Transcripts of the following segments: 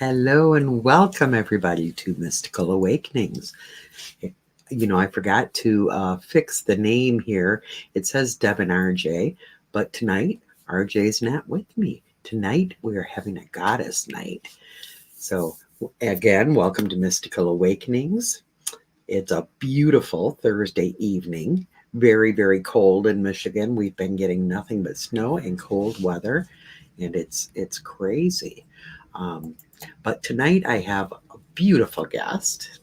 Hello and welcome everybody to Mystical Awakenings. I forgot to fix the name here. It says Deb and Arjay, but tonight Arjay's not with me. Tonight we are having a goddess night. So again, welcome to Mystical Awakenings. It's a beautiful Thursday evening. Very, very cold in Michigan. We've been getting nothing but snow and cold weather, and it's crazy. But tonight I have a beautiful guest.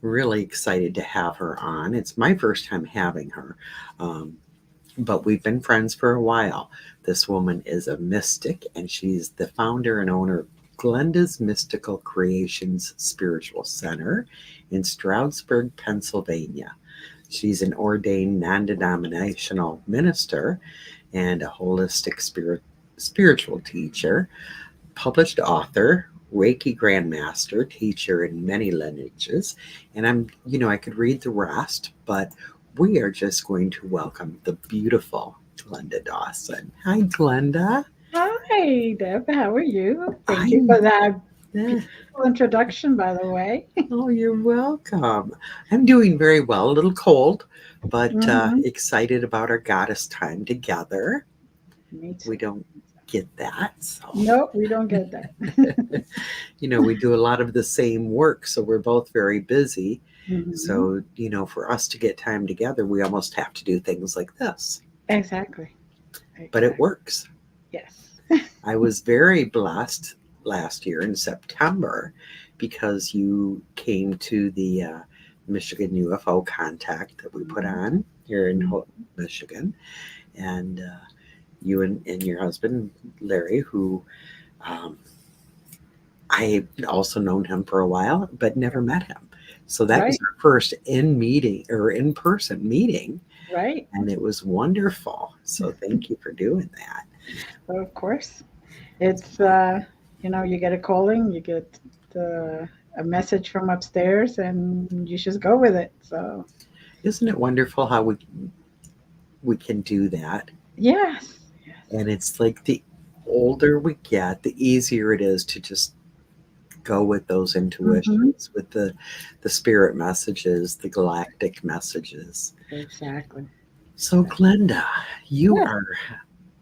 Really excited to have her on. It's my first time having her, but we've been friends for a while. This woman is a mystic, and she's the founder and owner of Glenda's Mystical Creations Spiritual Center in Stroudsburg, Pennsylvania. She's an ordained non-denominational minister and a holistic spiritual teacher, published author, Reiki Grandmaster, teacher in many lineages. And I could read the rest, but we are just going to welcome the beautiful Glenda Dawson. Hi, Glenda. Hi, Deb. How are you? Thank you for that beautiful introduction, by the way. Oh, you're welcome. I'm doing very well, a little cold, but excited about our goddess time together. Me too. We don't get that. So. Nope, we don't get that. We do a lot of the same work, so we're both very busy. So, for us to get time together, we almost have to do things like this. Exactly. But it works. Yes. I was very blessed last year in September because you came to the Michigan UFO contact that we put on here in Michigan. And you and your husband, Larry, who I also known him for a while, but never met him. So that was our first in-person meeting. Right. And it was wonderful. So thank you for doing that. Well, of course. It's, you get a calling, you get a message from upstairs, and you just go with it. So isn't it wonderful how we can do that? Yes. And it's like the older we get, the easier it is to just go with those intuitions, with the spirit messages, the galactic messages. Exactly. So Glenda, you are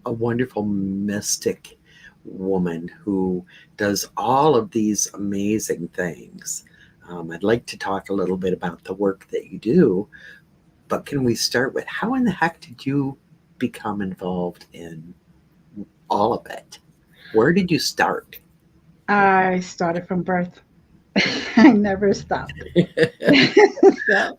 a wonderful mystic woman who does all of these amazing things. I'd like to talk a little bit about the work that you do, but can we start with how in the heck did you become involved in all of it? Where did you start? I started from birth. I never stopped. So,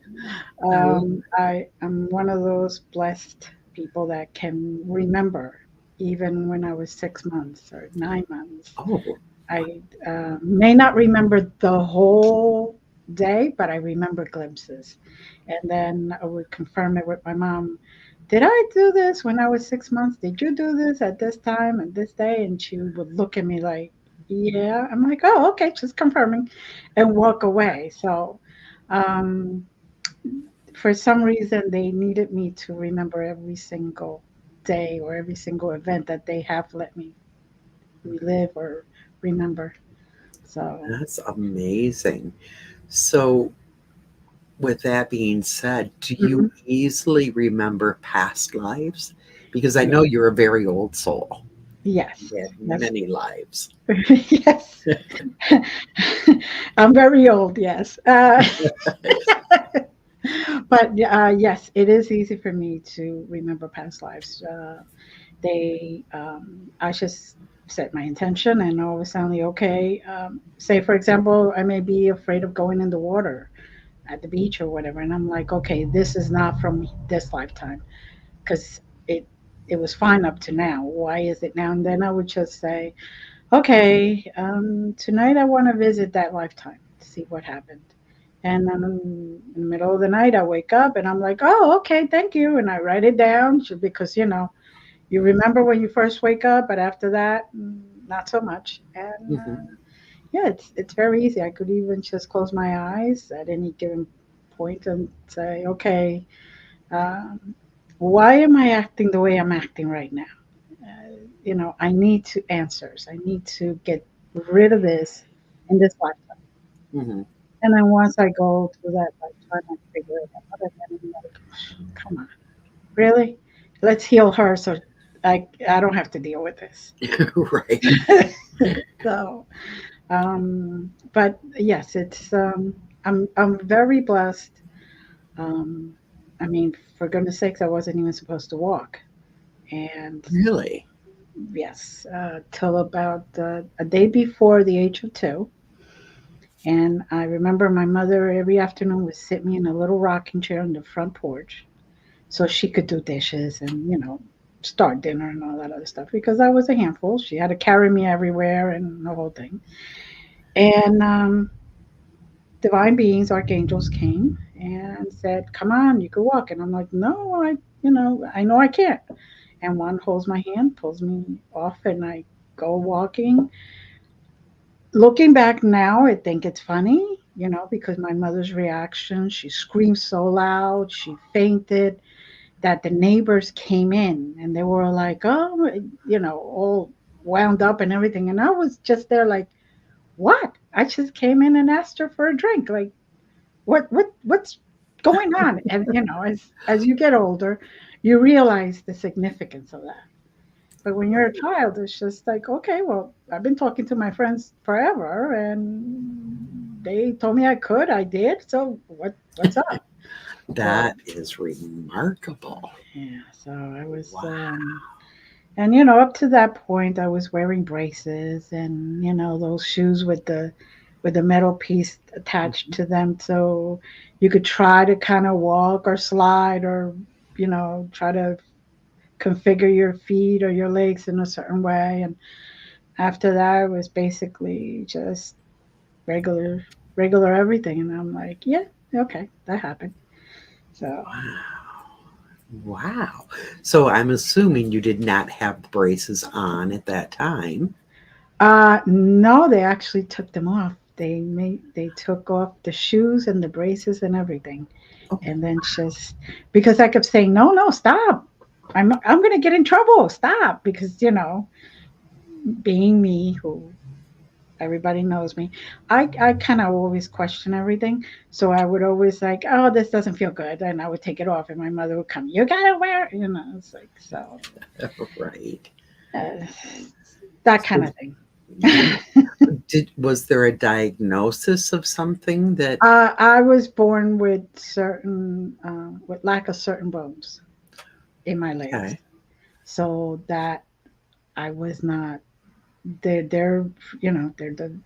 I'm one of those blessed people that can remember even when I was 6 months or 9 months. Oh. I may not remember the whole day, but I remember glimpses. And then I would confirm it with my mom. Did I do this when I was 6 months? Did you do this at this time and this day? And she would look at me like, yeah. I'm like, oh, okay, just confirming, and walk away. So for some reason, they needed me to remember every single day or every single event that they have let me relive or remember. So that's amazing. So with that being said, do you easily remember past lives? Because I know you're a very old soul. Yes. You had many lives. Yes. I'm very old, yes. But yes, it is easy for me to remember past lives. I just set my intention and all of a sudden, okay, say for example, I may be afraid of going in the water at the beach or whatever, and I'm like, okay, this is not from this lifetime because it was fine up to now. Why is it now? And then I would just say, okay, tonight I want to visit that lifetime to see what happened. And then in the middle of the night, I wake up and I'm like, oh, okay, thank you. And I write it down because, you remember when you first wake up, but after that, not so much. And yeah, it's very easy. I could even just close my eyes at any given point and say, okay, um, why am I acting the way I'm acting right now? I need to answers. I need to get rid of this in this lifetime. Hmm. And then once I go through that lifetime, I figure it out. And then I'm like, come on, really? Let's heal her so I don't have to deal with this. Right. So, but yes, it's I'm very blessed. Um, I mean, for goodness sakes, I wasn't even supposed to walk, and Really? yes, till about a day before the age of 2. And I remember my mother every afternoon would sit me in a little rocking chair on the front porch so she could do dishes and, start dinner and all that other stuff because I was a handful. She had to carry me everywhere and the whole thing. And divine beings, archangels came and said, "Come on, you can walk." And I'm like, "No, I know I can't." And one holds my hand, pulls me off, and I go walking. Looking back now, I think it's funny, because my mother's reaction, she screamed so loud, she fainted, that the neighbors came in and they were like, "Oh," all wound up and everything. And I was just there like, "What?" I just came in and asked her for a drink. Like, what's going on? And as you get older, you realize the significance of that. But when you're a child, it's just like, okay, well, I've been talking to my friends forever, and they told me I could, I did. So what's up? So That is remarkable. yeah, so I was, Wow. and up to that point, I was wearing braces and those shoes with the metal piece attached Mhm. to them, so you could try to kind of walk or slide or try to configure your feet or your legs in a certain way. And after that, it was basically just regular, regular everything. And I'm like, yeah, okay, that happened. So, Wow. So I'm assuming you did not have braces on at that time. no, they actually took them off. They took off the shoes and the braces and everything, Oh, and then just because I kept saying, no, no, stop. I'm gonna get in trouble. Stop, because being me, who everybody knows me. I kind of always question everything. So I would always like, oh, this doesn't feel good. And I would take it off. And my mother would come, you got to wear it. It's like, so right. uh, that kind So, of thing. yeah. Was there a diagnosis of something that I was born with with lack of certain bones in my legs. okay. So that I was not, they're, they're the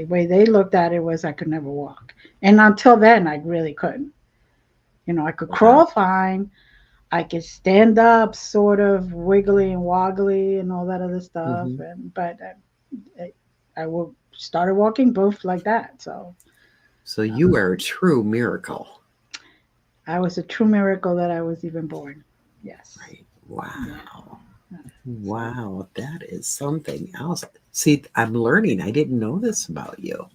way they looked at it was I could never walk. And until then, I really couldn't. I could Wow. crawl fine. I could stand up, sort of wiggly and woggly and all that other stuff. Hmm. But I will started walking both like that. So So you um, are a true miracle. I was a true miracle that I was even born. Yes. Right. Yeah. Wow. So, Wow. That is something else. See, I'm learning. I didn't know this about you.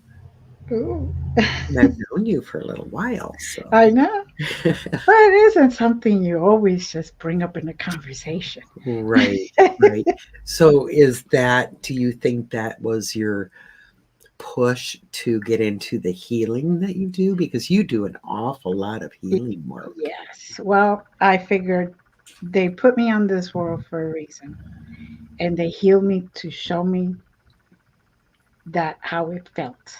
ooh. And I've known you for a little while. So, I know. But it isn't something you always just bring up in a conversation. right. Right. So, do you think that was your push to get into the healing that you do? Because you do an awful lot of healing work. Yes. Well, I figured they put me on this world for a reason, and they healed me to show me that how it felt,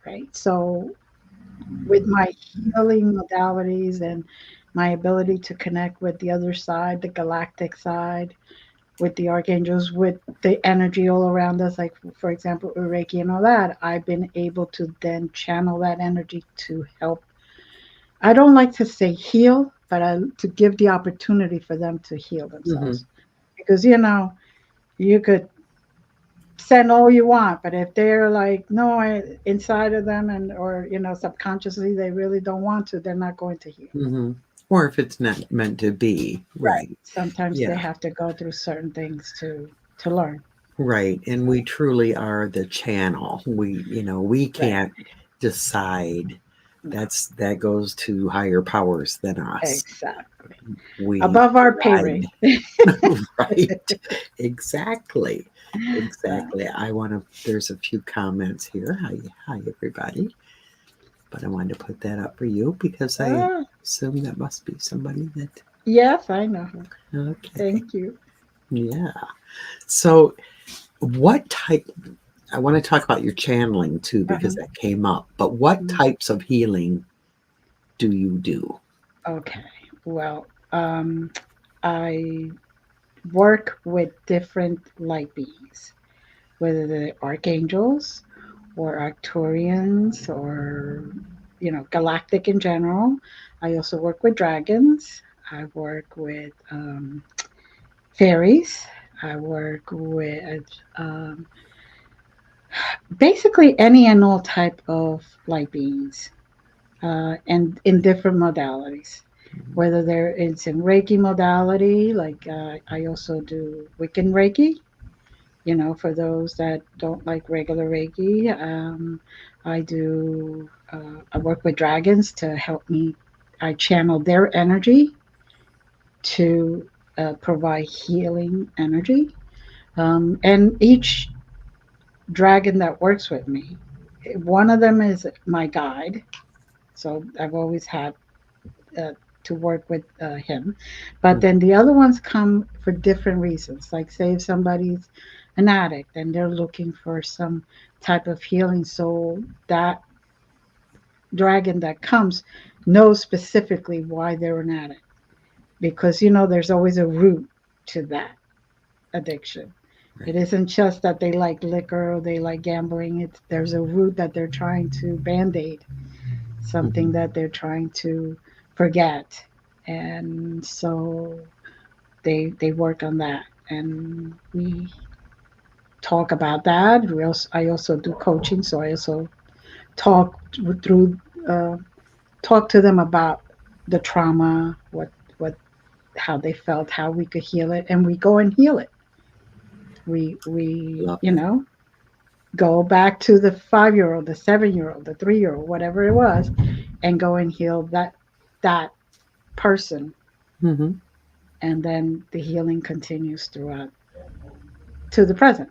right? So with my healing modalities and my ability to connect with the other side, the galactic side, with the archangels, with the energy all around us, like for example, Reiki and all that, I've been able to then channel that energy to help. I don't like to say heal, but to give the opportunity for them to heal Hmm. themselves. Because, you could send all you want, but if they're like, no, inside of them and, or, subconsciously, they really don't want to, they're not going to heal. Hmm. Or if it's not meant to be, Right. right? Sometimes they Yeah, have to go through certain things to learn. right. And we truly are the channel. We Right. can't decide. No, That goes to higher powers than us. exactly. We Above our pay guide. rate. Right. Exactly. Exactly. There's a few comments here. Hi, everybody. But I wanted to put that up for you because I Ah, assume that must be somebody that, yes, I know her. okay. Thank you. Yeah. So, what type, I want to talk about your channeling too because Uh-huh. that came up, but what Mm. types of healing do you do? Okay. Well, I work with different light beings, whether they're archangels or Arcturians or, galactic in general. I also work with dragons. I work with fairies. I work with um, basically any and all type of light beings, and in different modalities. Whether there it's in Reiki modality, like I also do Wiccan Reiki. For those that don't like regular Reiki, I do. I work with dragons to help me. I channel their energy to provide healing energy, and each dragon that works with me, one of them is my guide. So I've always had uh, to work with him. But then the other ones come for different reasons. Like, say, if somebody's an addict and they're looking for some type of healing, so that dragon that comes knows specifically why they're an addict. Because, there's always a root to that addiction. Right. It isn't just that they like liquor or they like gambling. There's a root that they're trying to band-aid, something Mhm. that they're trying to forget. And so they work on that, and we talk about that. I also do coaching, so I also talk through uh, talk to them about the trauma, what how they felt, how we could heal it, and we go and heal it. We Love it. go back to the 5 year old, the 7 year old, the 3 year old, whatever it was, and go and heal that person, Hmm. and then the healing continues throughout to the present.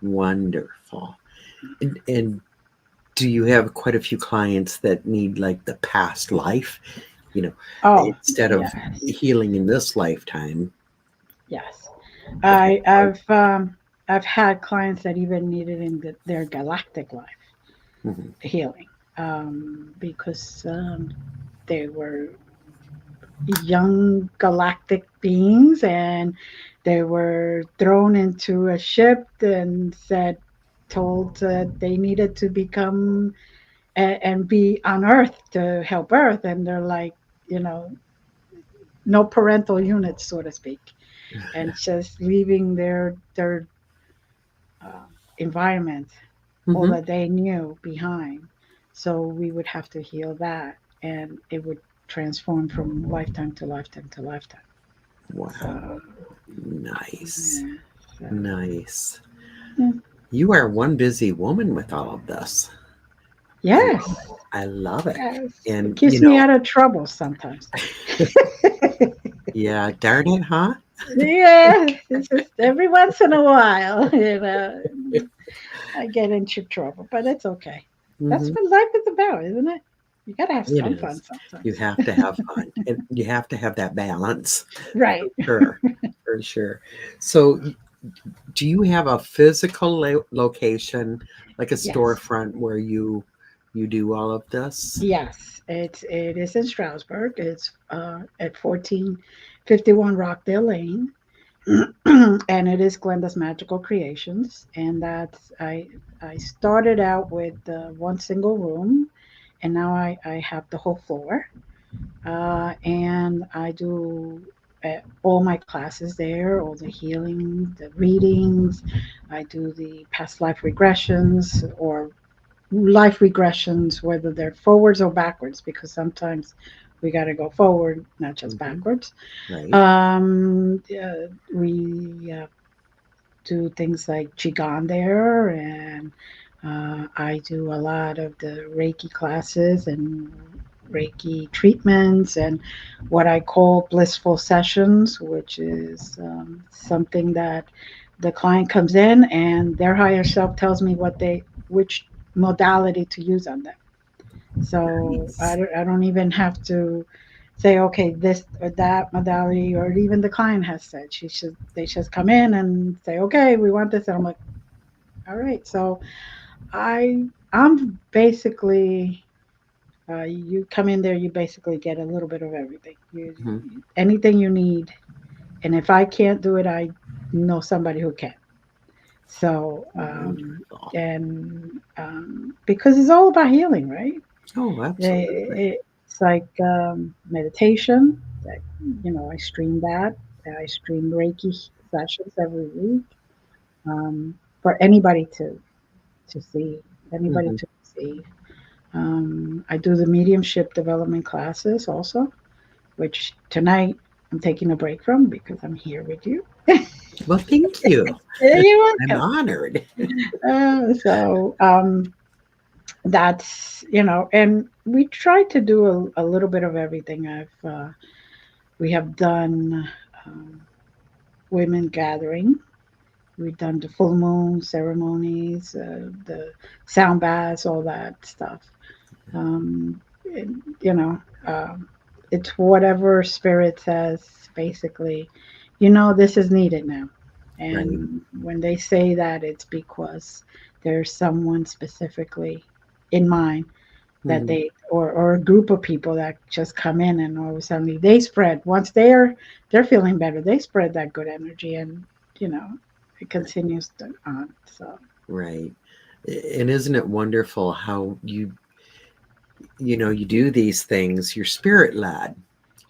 Wonderful. And do you have quite a few clients that need like the past life, you know, Oh, instead of yes, healing in this lifetime, yes. the past I, life? I've um, I've had clients that even needed in their galactic life Hmm. healing, because they were young galactic beings, and they were thrown into a ship and told that they needed to become and be on Earth to help Earth, and they're like, you know, no parental units, so to speak, and just leaving their uh, environment, all Hmm. that they knew behind. So we would have to heal that, and it would transform from lifetime to lifetime to lifetime. So, Wow. Nice. yeah, so, Nice. yeah. You are one busy woman with all of this. I Yes, love it. I love it. yes. It And, keeps me out of trouble sometimes. yeah, darn it, huh? Yeah, it's just every once in a while, I get into trouble, but it's okay. That's Hmm. what life is about, isn't it? You gotta have It some fun is. You sometimes. have to have fun and you have to have that balance for Right. sure. For sure. So, do you have a physical location, like a Yes. storefront where you do all of this? Yes. It is in Stroudsburg. It's at 1451 Rockdale Lane. And it is Glenda's Magical Creations. And I started out with one single room, and now I have the whole floor. And I do all my classes there, all the healing, the readings. I do the past life regressions or life regressions, whether they're forwards or backwards, because sometimes we got to go forward, not just Hmm. backwards. Right. We do things like Qigong there, and I do a lot of the Reiki classes and Reiki treatments and what I call blissful sessions, which is something that the client comes in and their higher self tells me which modality to use on them. So Nice. I don't even have to say, okay, this or that modality, or even the client has said they just come in and say, okay, we want this. And I'm like, all right. So I'm basically, you come in there, you basically get a little bit of everything. Mhm. Anything you need. And if I can't do it, I know somebody who can. So, Wonderful. and because it's all about healing, right? Oh, absolutely. It's like meditation. That, I stream that. I stream Reiki sessions every week for anybody to see, anybody Hmm. to receive. I do the mediumship development classes also, which tonight I'm taking a break from because I'm here with you. Well, thank you. You're I'm welcome. honored. So that's, and we try to do a little bit of everything. We have done um, women gathering. We've done the full moon ceremonies, the sound baths, all that stuff. And, um, it's whatever spirit says, basically, this is needed now. Right. And when they say that, it's because there's someone specifically in mind that Hmm. or a group of people that just come in, and all of a sudden they spread. Once they're feeling better, they spread that good energy, and you know it continues on. So Right. And isn't it wonderful how you do these things, you're spirit led.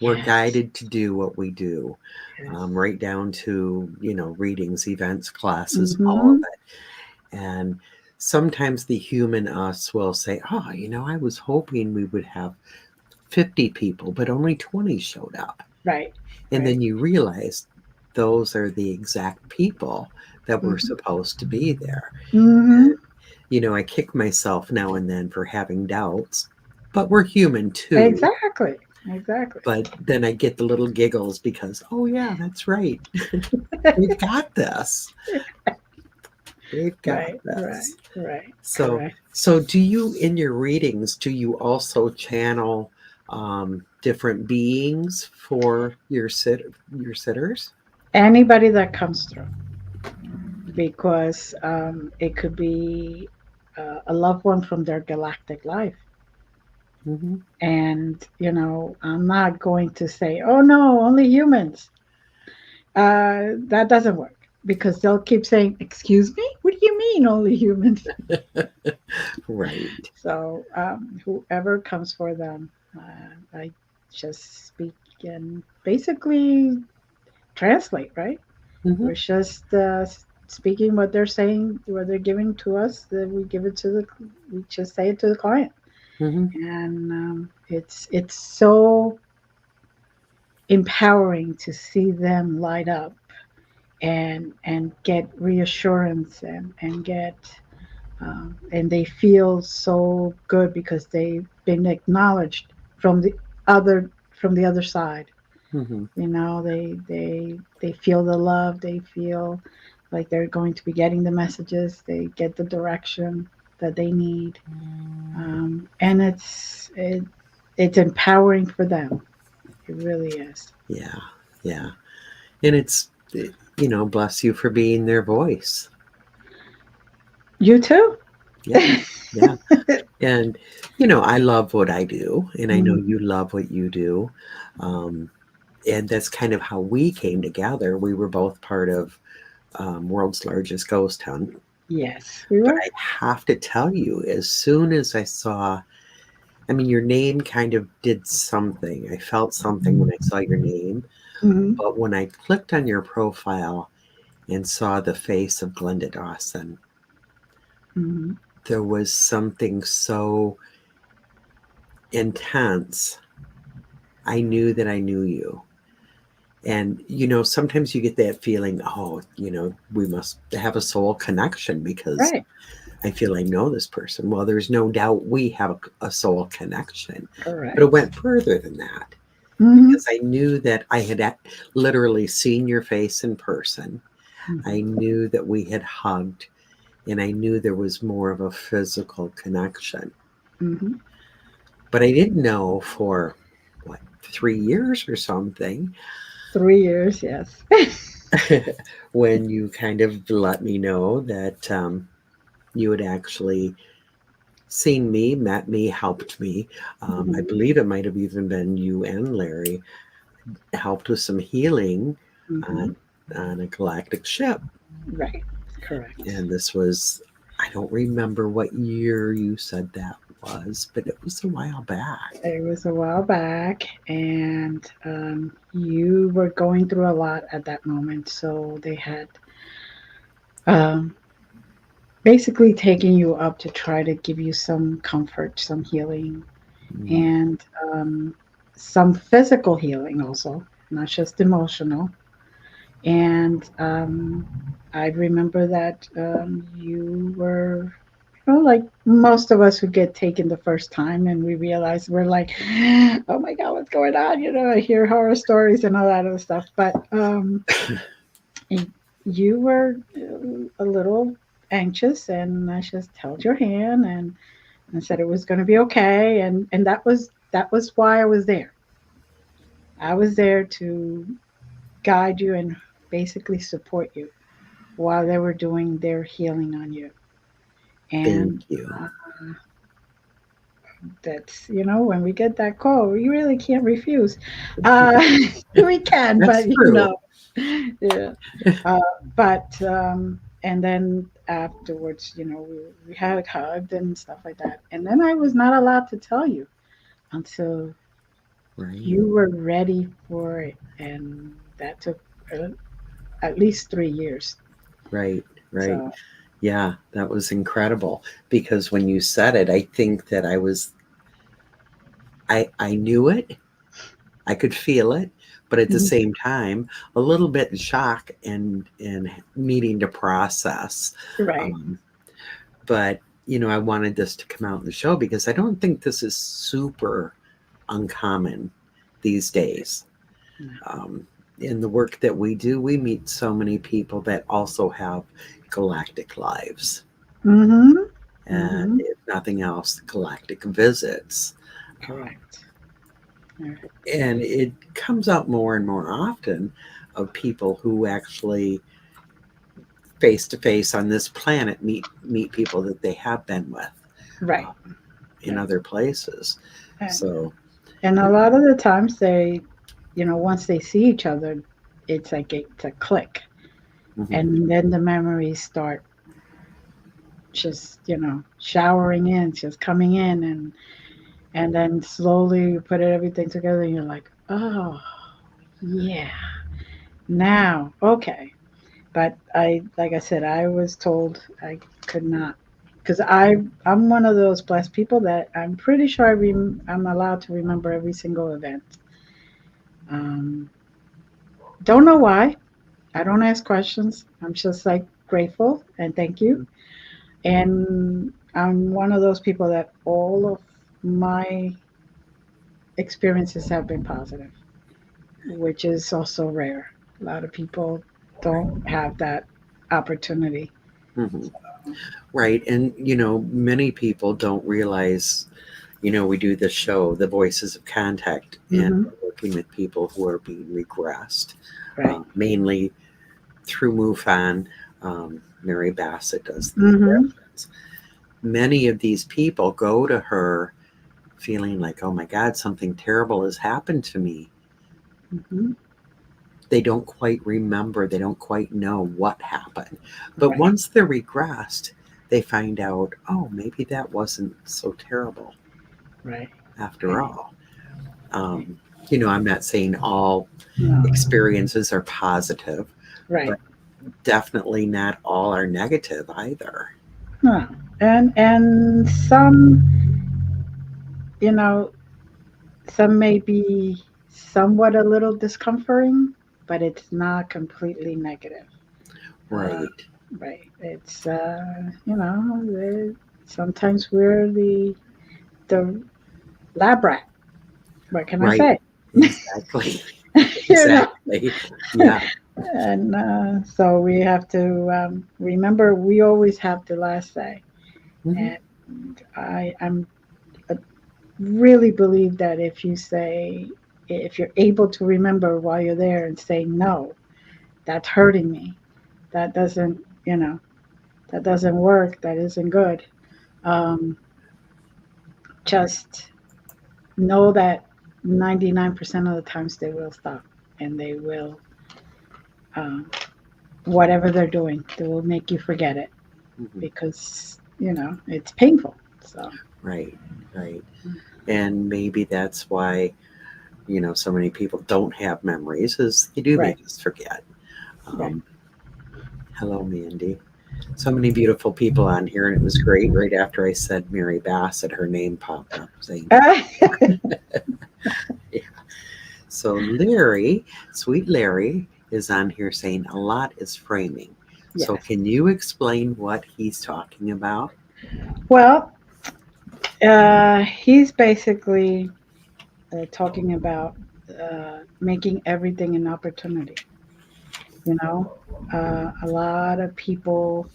We're yes, guided to do what we do, yes. right down to, readings, events, classes, all of Mm-hmm. it. And sometimes the human us will say, oh, I was hoping we would have 50 people, but only 20 showed up. Right, And right. then you realize those are the exact people that were Mm-hmm. supposed to be there. Mm-hmm. I kick myself now and then for having doubts, but we're human too. Exactly, exactly. But then I get the little giggles because, oh, yeah, that's right. We've got this. We've got Right, right, this. right. So, Correct. so do you, in your readings, do you also channel different beings for your sitters? Anybody that comes through, because it could be a loved one from their galactic life. Hmm. And, I'm not going to say, oh no, only humans. That doesn't work because they'll keep saying, excuse me? What do you mean only humans? Right. So whoever comes for them, I just speak and basically translate, right? Hmm. We're just speaking what they're saying, what they're giving to us, that we just say it to the client. Hmm. And it's so empowering to see them light up and get reassurance and get and they feel so good because they've been acknowledged from the other side. Hmm. They feel the love, they feel like they're going to be getting the messages, they get the direction that they need, and it's empowering for them. It really is. Yeah. Yeah. And bless you for being their voice. You too. Yeah. Yeah. And, I love what I do, and I know Mhm. you love what you do. Um, and that's kind of how we came together. We were both part of World's Largest Ghost Hunt. Yes, we But were. I have to tell you, as soon as I saw, I mean, your name kind of did something. I felt something when I saw your name. Hmm. But when I clicked on your profile and saw the face of Glenda Dawson, Hmm. there was something so intense. I knew that I knew you. And, sometimes you get that feeling, oh, we must have a soul connection because Right. I feel I know this person. Well, there's no doubt we have a soul connection, but it Correct. went further than that Hmm. because I knew that I had literally seen your face in person. I knew that we had hugged, and I knew there was more of a physical connection. Mm-hmm. But I didn't know for what, 3 years or something 3 years, yes. when you kind of let me know that you had actually seen me, met me, helped me. I Mm-hmm. believe it might have even been you and Larry helped with some healing Mm-hmm. on on a galactic ship. Right. Correct. And this was, I don't remember what year you said that was, but it was a while back. It was a while back, and you were going through a lot at that moment. So they had um, basically taken you up to try to give you some comfort, some healing, Mm, and some physical healing also, not just emotional. And I remember that you were, like most of us who get taken the first time, and we realize we're like, oh my God, what's going on? I hear horror stories and all that other stuff. But you were a little anxious, and I just held your hand and said it was going to be okay. And that was why I was there. I was there to guide you and basically support you while they were doing their healing on you. thank And you. uh, that's, when we get that call, we really can't refuse. Uh, we can, That's but true. yeah. Uh, but and then afterwards, we had hugged and stuff like that. And then I was not allowed to tell you until Right, you were ready for it, and that took uh, at least 3 years. right, right. So Yeah, that was incredible because when you said it, I think that I knew it, I could feel it, but at the mhm, same time, a little bit in shock and needing to process. right. Um, but I wanted this to come out in the show because I don't think this is super uncommon these days. Um, in the work that we do, we meet so many people that also have galactic lives. Mm-hmm. And Mm-hmm. if nothing else, galactic visits. Um, Correct. Right. and it comes out more and more often of people who actually face to face on this planet meet people that they have been with Right. um, in Right. other places. So, And a lot of the times once they see each other, it's a click, mhm, and then the memories start just showering in, just coming in, and then slowly you put everything together, and you're like, oh yeah, now okay. But like I said, I was told I could not, because I'm one of those blessed people that I'm pretty sure I'm allowed to remember every single event. Um, don't know why. I don't ask questions. I'm just like grateful and thank you. And I'm one of those people that all of my experiences have been positive, which is also rare. A lot of people don't have that opportunity. mhm. Right. And, many people don't realize, we do this show, The Voices of Contact, and Hmm. we're working with people who are being regressed, Right. mainly through MUFON. Mary Bassett does the Hmm. regressions. Many of these people go to her feeling like, oh my God, something terrible has happened to me. Hmm. They don't quite remember, they don't quite know what happened. But Right. once they're regressed, they find out, oh, maybe that wasn't so terrible Right. after Right. all. Um, I'm not saying all No. experiences are positive, Right. but definitely not all are negative either. No. And you know, some may be somewhat a little discomforting, but it's not completely negative. Uh, Right, right. It's sometimes we're the lab rat. What can I right, say? exactly. you know. Exactly. Yeah. And so we have to remember we always have the last say. Hmm. And I'm really believe that if you're able to remember while you're there and say no, that's hurting me. That doesn't, you know, that doesn't work. That isn't good. Um, just know that 99% of the times they will stop and they will, um, whatever they're doing, they will make you forget it Hmm. because, it's painful. So, Right, right. And maybe that's why, so many people don't have memories, is they do right, make us forget. right. Um, Hello, Mandy. So many beautiful people on here, and it was great. Right after I said Mary Bassett, her name popped up saying, yeah. So Larry, sweet Larry, is on here saying a lot is framing. So Yes. can you explain what he's talking about? Well, he's basically talking about making everything an opportunity. You know, a lot of people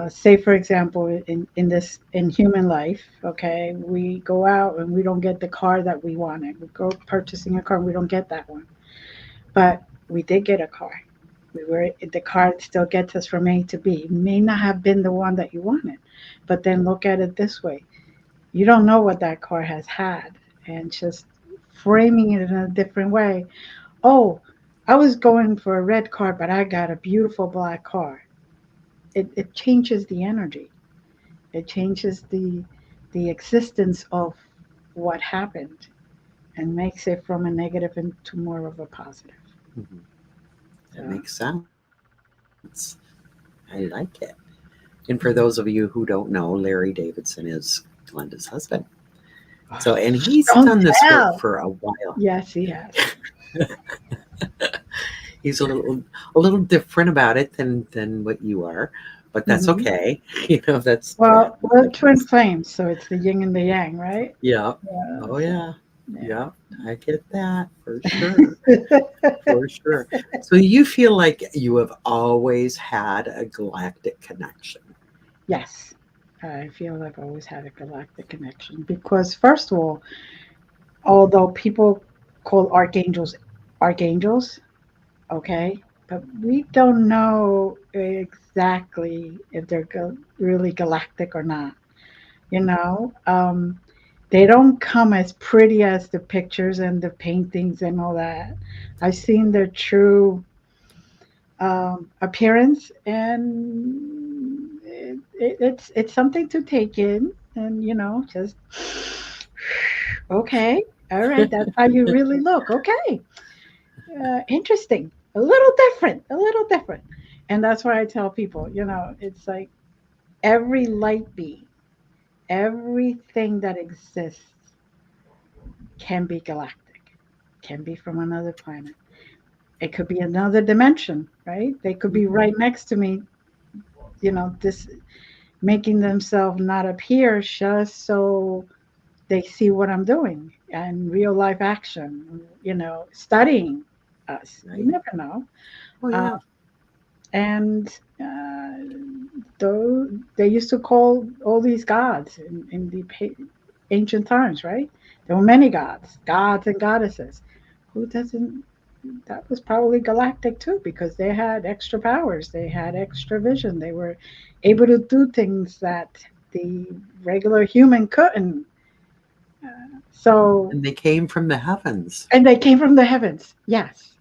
say, for example, in human life, okay, we go out and we don't get the car that we wanted. We go purchasing a car, and we don't get that one, but we did get a car. The car still gets us from A to B. It may not have been the one that you wanted, but then look at it this way: you don't know what that car has had, and just framing it in a different way. Oh, I was going for a red car, but I got a beautiful black car. It changes the energy. It changes the existence of what happened and makes it from a negative into more of a positive. Mhm. So, That makes sense. I like it. And for those of you who don't know, Larry Davidson is Glenda's husband. So, and he's done this work don't for a tell. while. Yes, he has. He's a little different about it than what you are, but that's Hmm. okay. That's Well, fabulous, I we're twin guess. flames, so it's the yin and the yang, right? Yeah. Yeah. Oh So, yeah. yeah. Yeah. I get that for sure. For sure. So you feel like you have always had a galactic connection. Yes, I feel like I've always had a galactic connection because, first of all, although people call archangels, okay, but we don't know exactly if they're really galactic or not. You know, they don't come as pretty as the pictures and the paintings and all that. I've seen their true appearance, and it's something to take in, and just okay, all right, that's how you really look. Okay, interesting, a little different, and that's why I tell people, it's like every light being, everything that exists can be galactic, can be from another planet. It could be another dimension, right? They could be Mhm. right next to me, this making themselves not appear just so they see what I'm doing and real life action, studying us. You Right. never know. Oh Uh, yeah. and though they used to call all these gods in the ancient times, right? There were many gods and goddesses. Who doesn't? That was probably galactic too, because they had extra powers, they had extra vision, they were able to do things that the regular human couldn't. So, And they came from the heavens. and they came from the heavens. Yes,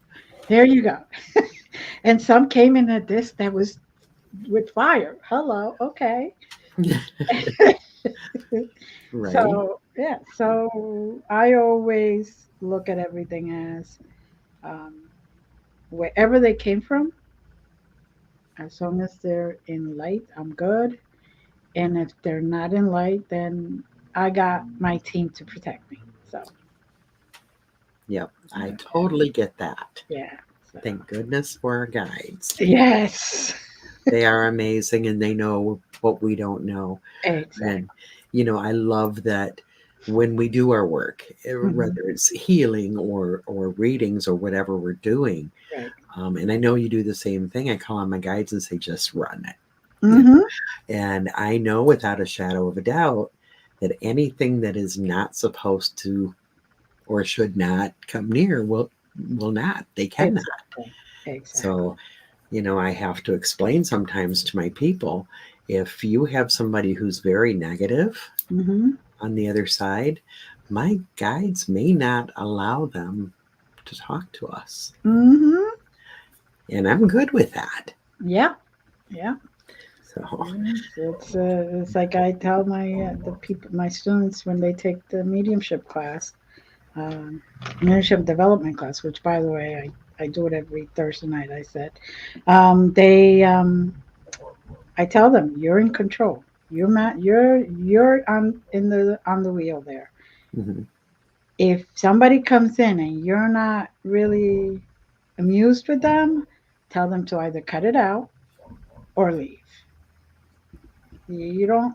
there you go. And some came in a disc that was with fire. Hello, okay. Right. So yeah, so I always look at everything as um, wherever they came from, as long as they're in light, I'm good. And if they're not in light, then I got my team to protect me. So Yep. I yeah, totally get that. yeah. So Thank goodness for our guides. yes, They are amazing and they know what we don't know. exactly. And, I love that. when we do our work, Hmm. whether it's healing or readings or whatever we're doing. Right. And I know you do the same thing. I call on my guides and say, just run it. You know? Hmm. And I know without a shadow of a doubt that anything that is not supposed to or should not come near will not. They cannot. Exactly. Exactly. So, I have to explain sometimes to my people, if you have somebody who's very negative Hmm. on the other side, my guides may not allow them to talk to us. Hmm. And I'm good with that. Yeah. Yeah. So, It's like I tell the people, my students, when they take the mediumship class, um, mediumship development class, which by the way I do it every Thursday night. I said, they I tell them you're in control. You're on the wheel there. mhm, If somebody comes in and you're not really amused with them, tell them to either cut it out or leave. You don't,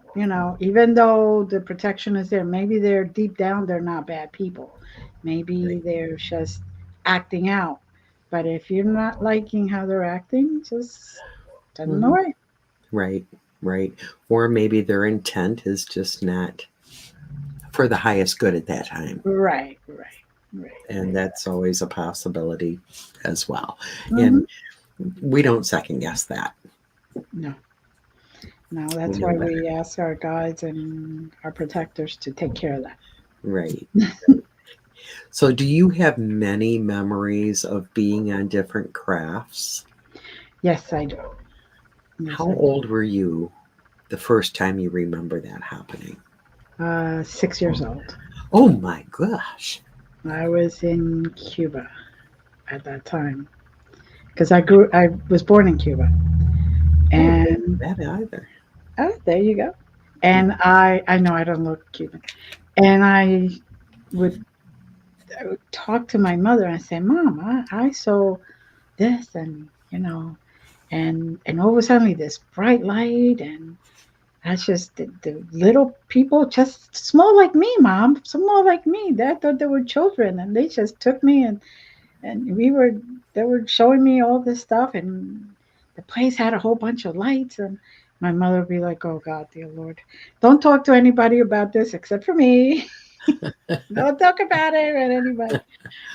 even though the protection is there, maybe they're deep down, they're not bad people. Maybe right, they're just acting out. But if you're not liking how they're acting, just send them mhm, away. right, right. Or maybe their intent is just not for the highest good at that time. Right, right, right. And that's always a possibility as well. Mm-hmm. And we don't second guess that. No, no, We that's know why better. we ask our guides and our protectors to take care of that. Right. So, do you have many memories of being on different crafts? Yes, I do. Yes, How I old were you the first time you remember that happening? do. 6 years old. Oh my gosh. I was in Cuba at that time because I was born in Cuba. Oh, I didn't And know that either. oh, there you go. And I know I don't look Cuban. And would, I would talk to my mother and say, Mom, I saw this and and all of a sudden this bright light and that's just the little people just small like me, Mom, small like me. They thought they were children and they just took me and they were showing me all this stuff and the place had a whole bunch of lights and my mother would be like, oh God, dear Lord, don't talk to anybody about this except for me. Don't talk about it with anybody.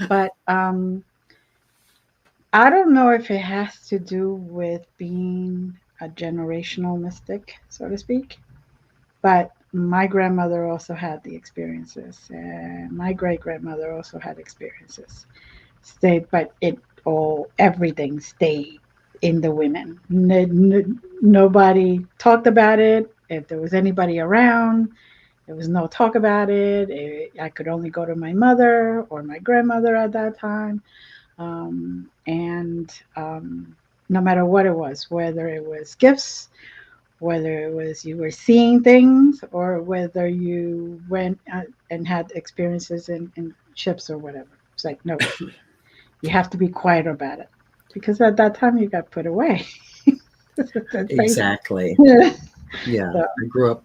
But I don't know if it has to do with being a generational mystic, so to speak, but my grandmother also had the experiences and my great grandmother also had experiences stayed, but everything stayed in the women. Nobody talked about it. If there was anybody around, there was no talk about it. I could only go to my mother or my grandmother at that time. And no matter what it was, whether it was gifts, whether it was you were seeing things, or whether you went and had experiences in ships or whatever. It's like, no, you have to be quiet about it because at that time you got put away. That's basically. Exactly. Yeah. Yeah, So, I grew up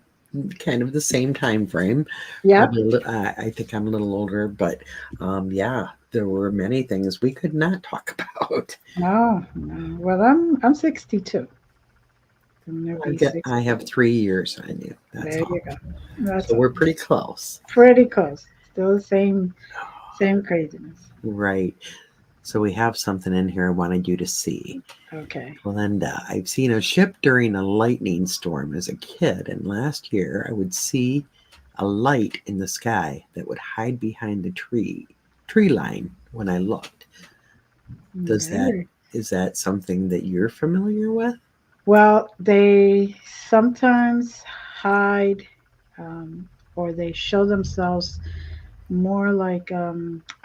kind of the same time frame. yeah. Probably, I think I'm a little older, but yeah, there were many things we could not talk about. No, no. Well, I'm 62. I'm gonna be I 60. have 3 years on you. That's There all. you go. That's So all. we're pretty close. Pretty close. Still the same craziness. Right. So we have something in here I wanted you to see. Okay. Glenda, I've seen a ship during a lightning storm as a kid, and last year I would see a light in the sky that would hide behind the tree line when I looked. Does that Okay. is that something that you're familiar with? Well, they sometimes hide, um, or they show themselves more like a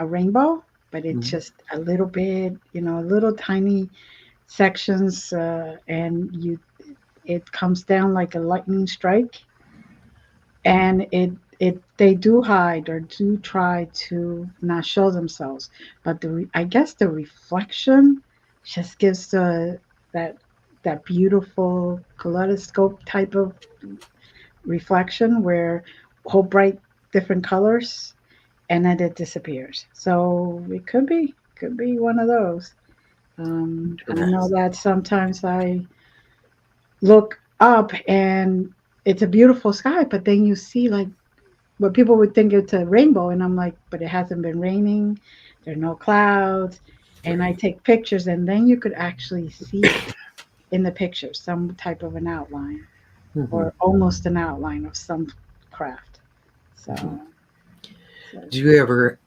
rainbow, but it's Mhm. just a little bit, little tiny sections, and it comes down like a lightning strike, and they do hide or do try to not show themselves, but I guess the reflection just gives that that beautiful kaleidoscope type of reflection where whole bright different colors, and then it disappears. So it could be one of those. I know that sometimes I look up and it's a beautiful sky, but then you see like what people would think it's a rainbow, and I'm like, but it hasn't been raining. There are no clouds, and I Right. take pictures, and then you could actually see in the picture some type of an outline Hmm. or almost an outline of some craft. So, Hmm. so Do you ever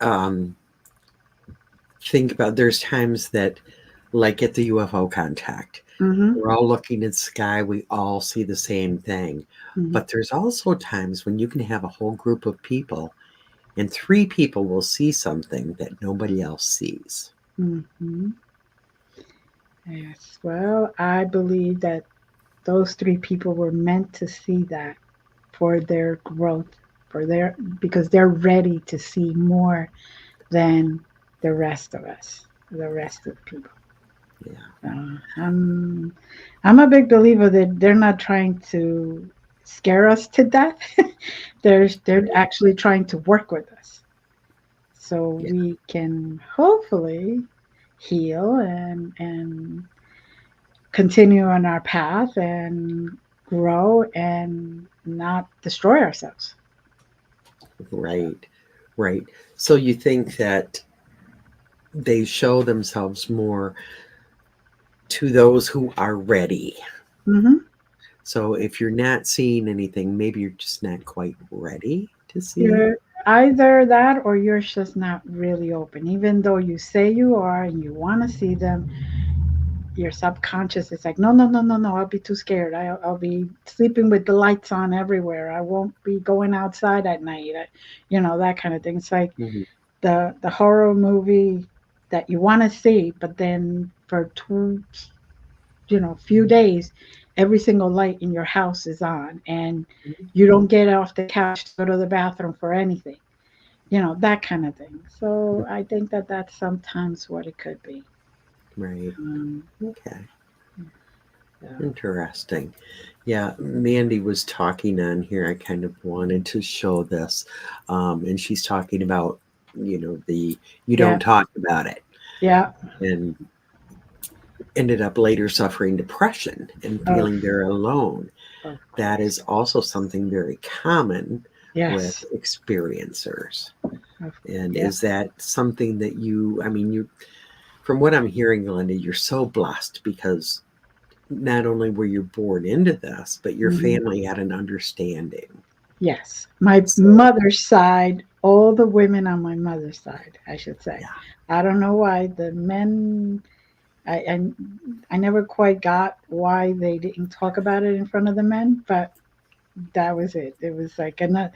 think about there's times that, like at the UFO contact, hmm we're all looking at the sky, we all see the same thing. hmm But there's also times when you can have a whole group of people and three people will see something that nobody else sees. hmm yes. Well, I believe that those three people were meant to see that for their growth, for their because they're ready to see more than the rest of us, the rest of the people. Yeah. I'm I'm a big believer that they're not trying to scare us to death. They're Right. actually trying to work with us so Yeah. we can hopefully heal and continue on our path and grow and not destroy ourselves. Right. Right. So you think that they show themselves more to those who are ready. hmm So if you're not seeing anything, maybe you're just not quite ready to see. You're either that or you're just not really open. Even though you say you are and you want to see them, your subconscious is like, no, no, no, no, no. I'll be too scared. I'll be sleeping with the lights on everywhere. I won't be going outside at night. That kind of thing. It's like Mhm. the horror movie that you want to see, but then for few days, every single light in your house is on, and you don't get off the couch to go to the bathroom for anything. That kind of thing. So I think that that's sometimes what it could be. Right. Um, Okay. yeah. Interesting. Yeah, Mandy was talking on here. I kind of wanted to show this. And she's talking about, the you Yeah. don't talk about it, Yeah. and ended up later suffering depression and Oh, feeling they're alone. of That is course. also something very common with Yes. experiencers. Of, And yeah. is that something that I mean, from what I'm hearing, Glenda, you're so blessed because not only were you born into this, but your hmm family had an understanding. Yes. My So, mother's side, all the women on my mother's side, I should say. yeah. I don't know why the men. I, I I never quite got why they didn't talk about it in front of the men, but that was it. It was like, and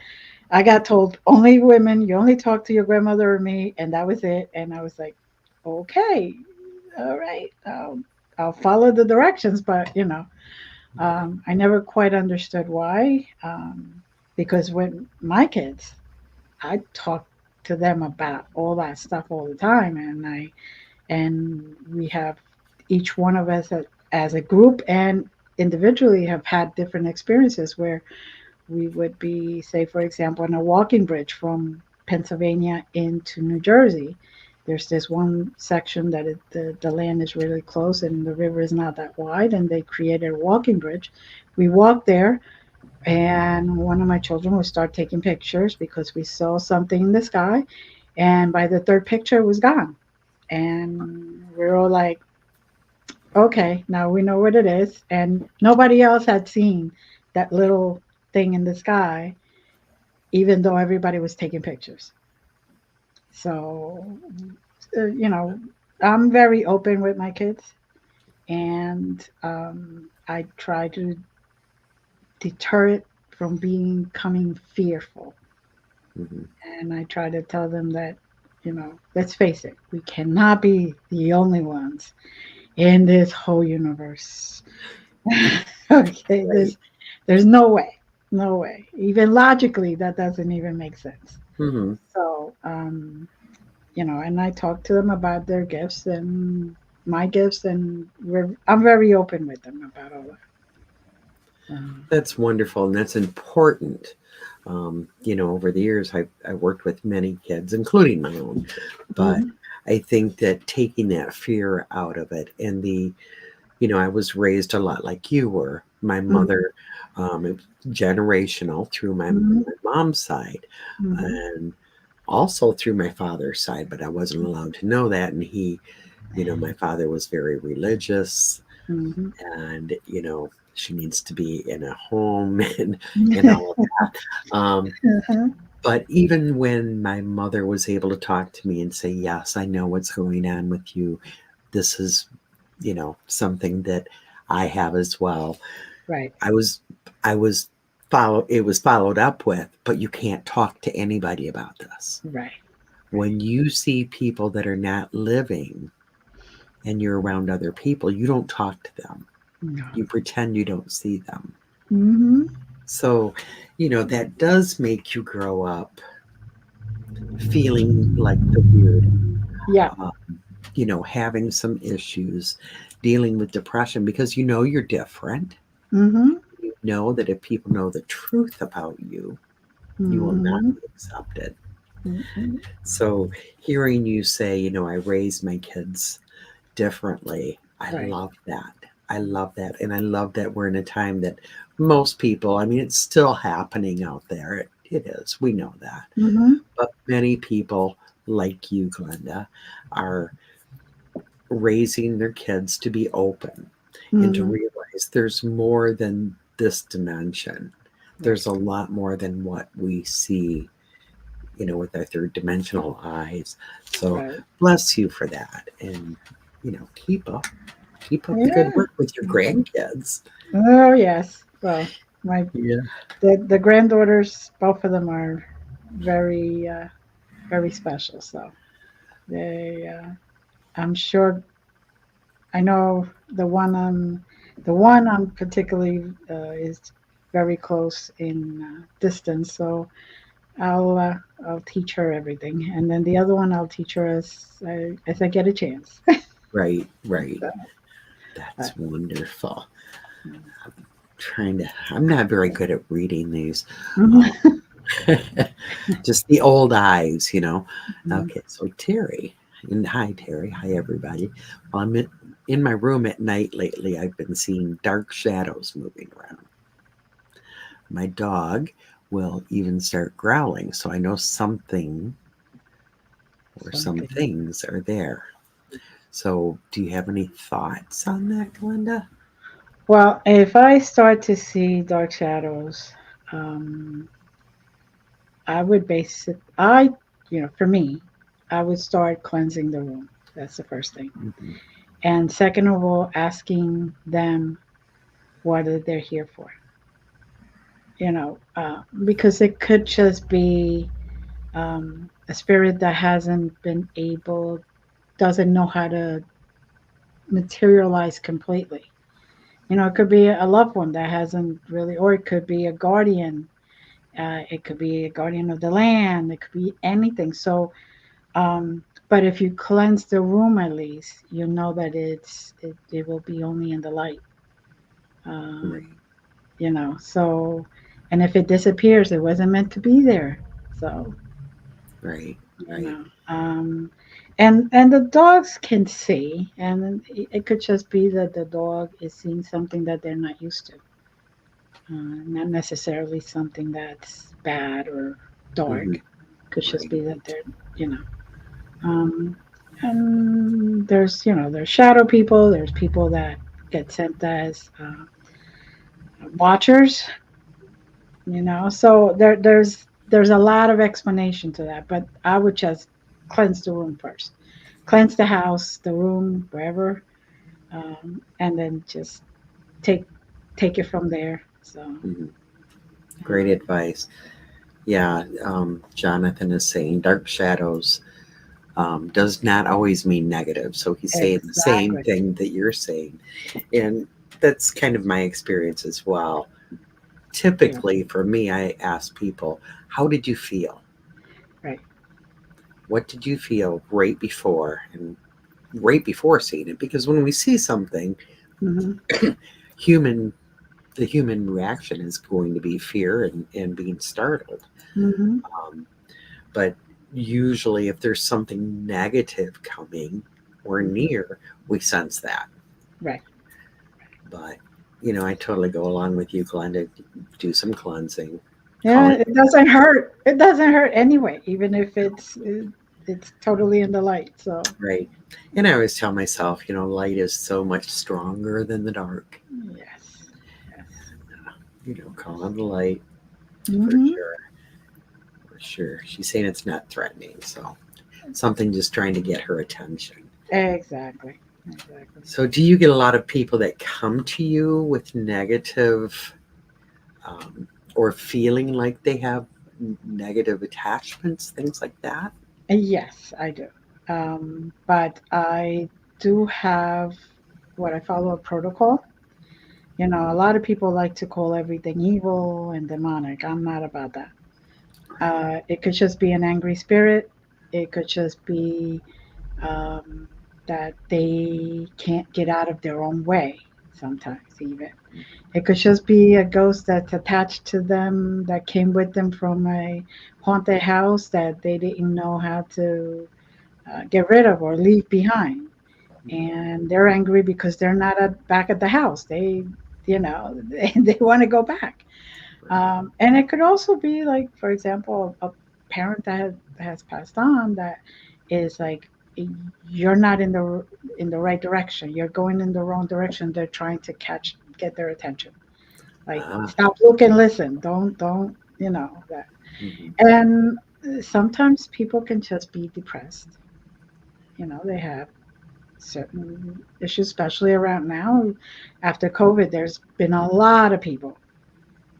I got told only women. You only talk to your grandmother or me, and that was it. And I was like, okay, all right, I'll follow the directions, but I never quite understood why. Because when my kids, I talk to them about all that stuff all the time, and we have each one of us as a group and individually have had different experiences where we would be, say, for example, on a walking bridge from Pennsylvania into New Jersey. There's this one section that the land is really close and the river is not that wide, and they created a walking bridge. We walked there, and one of my children would start taking pictures because we saw something in the sky, and by the third picture, it was gone. And we were all like, okay, now we know what it is. And nobody else had seen that little thing in the sky, even though everybody was taking pictures. So, uh, you know, I'm very open with my kids, and I try to deter it from becoming fearful. Mhm. And I try to tell them that, let's face it, we cannot be the only ones in this whole universe. Okay, Right. there's no way, no way. Even logically, that doesn't even make sense. Hmm. So, and I talk to them about their gifts and my gifts, and I'm very open with them about all that. That's wonderful, and that's important. Over the years, I worked with many kids, including my own, but Mhm. I think that taking that fear out of it and I was raised a lot like you were. My Mhm. mother, it was generational through Mhm. my mom's side Mhm. and also through my father's side, but I wasn't allowed to know that. And my father was very religious Mhm. and, she needs to be in a home and all of that. Uh-huh. But even when my mother was able to talk to me and say, yes, I know what's going on with you, this is, something that I have as well. Right. I was, I was it was followed up with, but you can't talk to anybody about this. Right. Right. When you see people that are not living and you're around other people, you don't talk to them. No. You pretend you don't see them. Mhm. So, that does make you grow up feeling like the weird, Yeah. uh, having some issues, dealing with depression because you're different. Mhm. You know that if people know the truth about you, you will not Mhm. be accepted. Mhm. So, hearing you say, I raised my kids differently, I Right. love that. I love that. And I love that we're in a time that most people, I mean, it's still happening out there. It is. We know that. Mhm. But many people like you, Glenda, are raising their kids to be open and to Mhm. realize there's more than this dimension. Right. There's a lot more than what we see, with our third dimensional eyes. So Right. bless you for that. And, keep up the good Yeah. work with your grandkids. Oh yes. Well, my Yeah. the granddaughters, both of them are very very special. So they, I'm sure, I know the one I'm particularly is very close in distance. So I'll uh, I'll teach her everything, and then the other one I'll teach her as I get a chance. Right, right. So, uh, That's wonderful. I'm not very good at reading these. Uh, mhm. just the old eyes. Mhm. Okay, so Terry, and hi Terry, hi everybody. Well, in my room at night lately. I've been seeing dark shadows moving around. My dog will even start growling, so I know something or some Something. things are there. So, do you have any thoughts on that, Glenda? Well, if I start to see dark shadows, um, I would base it. For me, I would start cleansing the room. That's the first thing. Mhm. And second of all, asking them what they're here for. Because it could just be a spirit that doesn't know how to materialize completely. It could be a loved one that hasn't really, or it could be a guardian. It could be a guardian of the land. It could be anything. So, but if you cleanse the room at least, you know that it will be only in the light. Right, Um, so, and if it disappears, it wasn't meant to be there. So, right, you right, know, um, and the dogs can see, and it could just be that the dog is seeing something that they're not used to, not necessarily something that's bad or dark. hmm Could just right, be that they're, you know, um, and there's shadow people. There's people that get sent as watchers. So there's a lot of explanation to that, but I would just cleanse the room first, cleanse the house, the room, wherever, and then just take take it from there. So hmm great um, advice. Yeah, Jonathan is saying dark shadows does not always mean negative. So he's saying the same exactly. thing that you're saying. And that's kind of my experience as well. Yeah. Typically, for me, I ask people, how did you feel? Right. What did you feel right before? And right before seeing it? Because when we see something, Hmm. human the human reaction is going to be fear and being startled. Mm-hmm. Um, but usually, if there's something negative coming or near, we sense that. Right. But, I totally go along with you, Glenda. Do some cleansing. Call Yeah, it it doesn't hurt. It doesn't hurt anyway, even if it's totally in the light. So right. And I always tell myself, light is so much stronger than the dark. yes, yes. Call on the light for Mm-hmm. sure. For sure. She's saying it's not threatening. So something just trying to get her attention. Exactly. Exactly. So, do you get a lot of people that come to you with negative or feeling like they have negative attachments, things like that? Yes, I do. But I do have what I follow a protocol. A lot of people like to call everything evil and demonic. I'm not about that. It could just be an angry spirit. It could just be um, that they can't get out of their own way sometimes, even. It could just be a ghost that's attached to them that came with them from a haunted house that they didn't know how to get rid of or leave behind. And they're angry because they're not back at the house. They want to go back. And it could also be like, for example, a parent has passed on that is like, you're not in the right direction. You're going in the wrong direction. They're trying to get their attention. Like, Ah, stop, look, and listen. Don't that. mhm. And sometimes people can just be depressed. They have certain issues, especially around now after COVID. There's been a lot of people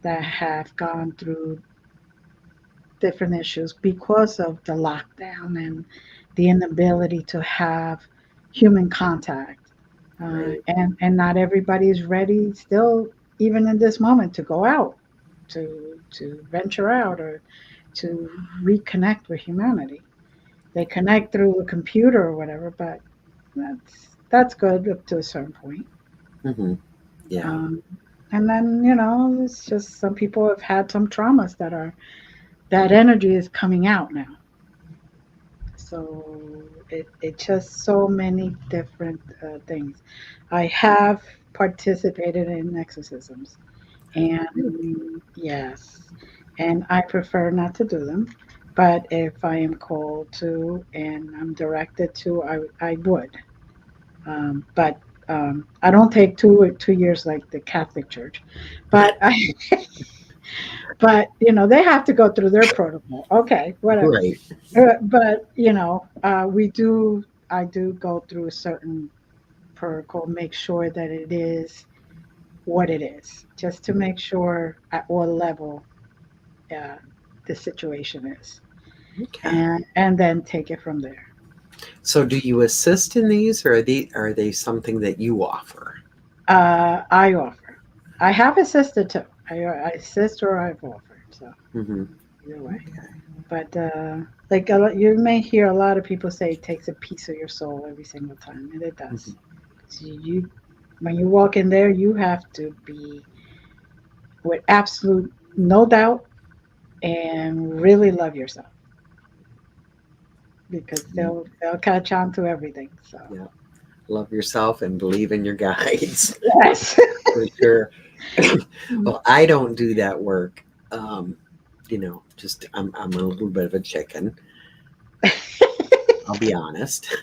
that have gone through different issues because of the lockdown and the inability to have human contact. Right. And not everybody is ready still, even in this moment, to go out, to venture out, or to reconnect with humanity. They connect through a computer or whatever, but that's good up to a certain point. Hmm. Yeah. Um, and then it's just some people have had some traumas that energy is coming out now. So it just so many different things. I have participated in exorcisms, and yes, and I prefer not to do them. But if I am called to and I'm directed to, I would. But I don't take 2 years like the Catholic Church, but they have to go through their protocol. Okay, whatever. Right. But we do. I do go through a certain protocol, make sure that it is what it is, just to make sure at what level uh, the situation is, Okay. and then take it from there. So, do you assist in these, or are they something that you offer? I offer. I have assisted too. I assist or I've offered. So Hmm. either way. But like you may hear a lot of people say it takes a piece of your soul every single time, and it does. Hmm. So when you walk in there, you have to be with absolute no doubt and really love yourself because they'll catch on to everything. So Yeah. Love yourself and believe in your guides yes. for sure. Well, I don't do that work. Just I'm a little bit of a chicken. I'll be honest,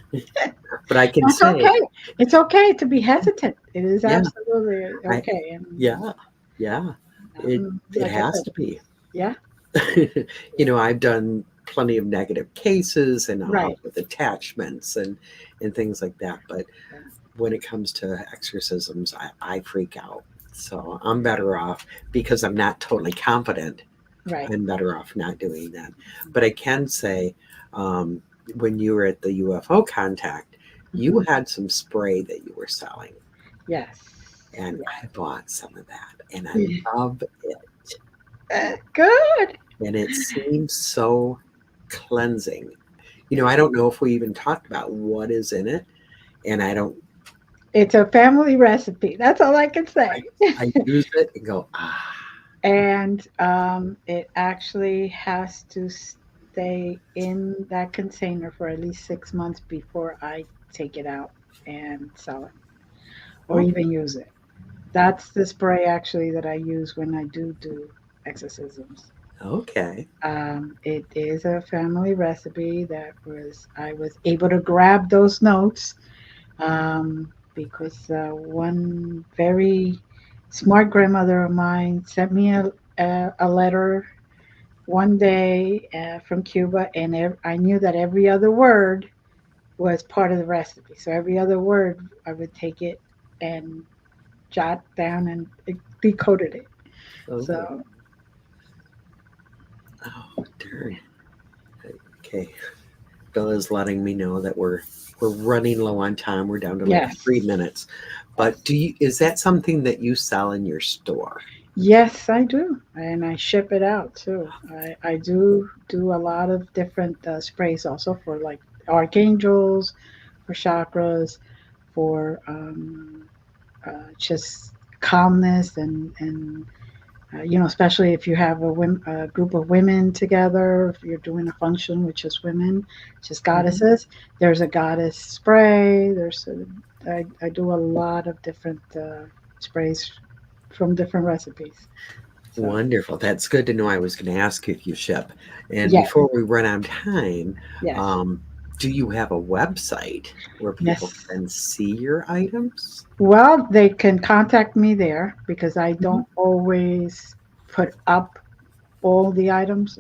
but I can That's say, okay. It's okay to be hesitant. It is yeah, absolutely I okay. And yeah, yeah. It like I has said, to be. yeah, I've done plenty of negative cases and I'll right. help with attachments and things like that. But when it comes to exorcisms, I freak out. So I'm better off because I'm not totally confident. Right. I'm better off not doing that. But I can say, um, when you were at the UFO contact, you Mhm. had some spray that you were selling, Yes. and I bought some of that, and I Yeah. love it. Good. And it seems so cleansing. I It don't know if we even talked about what is in it, and I don't. It's a family recipe. That's all I can I, say. I use it and go, ah. And it actually has to stay in that container for at least 6 months before I take it out and sell it or Oh, even use it. That's the spray actually that I use when I do exorcisms. okay. It is a family recipe that was I was able to grab those notes because one very smart grandmother of mine sent me a letter one day from Cuba, and I knew that every other word was part of the recipe. So every other word, I would take it and jot down and it decoded it. Oh, So oh, darn. Okay. Bella's letting me know that we're running low on time. We're down to like yes, 3 minutes. But is that something that you sell in your store? yes, I do, and I ship it out too. I do a lot of different sprays also for like archangels, for chakras, for just calmness and especially if you have a group of women together, if you're doing a function with just women, just Mhm. goddesses, there's a goddess spray. I do a lot of different sprays from different recipes. So, Wonderful. That's good to know. I was going to ask if you ship. And yes, before we run out of time, yes, um, do you have a website where people yes. can see your items? Well, they can contact me there because I Mhm. don't always put up all the items.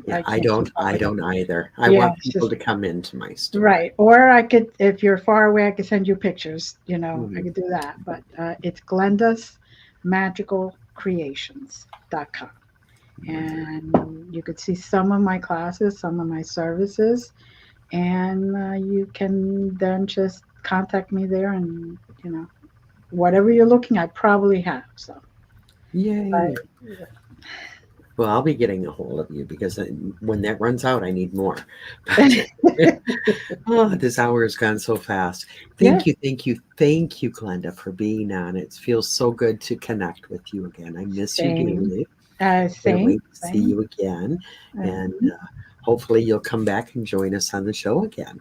Yeah, I can't keep up I with it. don't either. I Yeah, want it's people just to come into my store. right. Or I could, if you're far away, I could send you pictures. I Mhm. could do that. But it's Glenda's Magical Creations.com. Wonderful. And you could see some of my classes, some of my services, and you can then just contact me there and, whatever you're looking at, probably have. So, Yay. but Well, I'll be getting a hold of you because when that runs out, I need more. But oh, this hour has gone so fast. yeah, Thank you, Glenda, for being on. It feels so good to connect with you again. I miss you same, dearly. Can't same, wait to see same. you again. And Um, hopefully you'll come back and join us on the show again.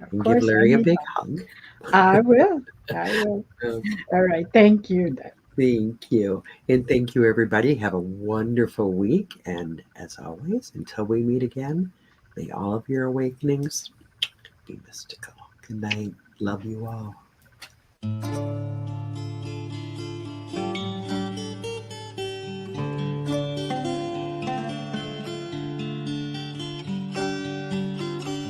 of And give course, Larry a anytime. big hug. I will. I will. Um, All right. Thank you. Thank you. And thank you, everybody. Have a wonderful week. And as always, until we meet again, may all of your awakenings be mystical. Good night. Love you all.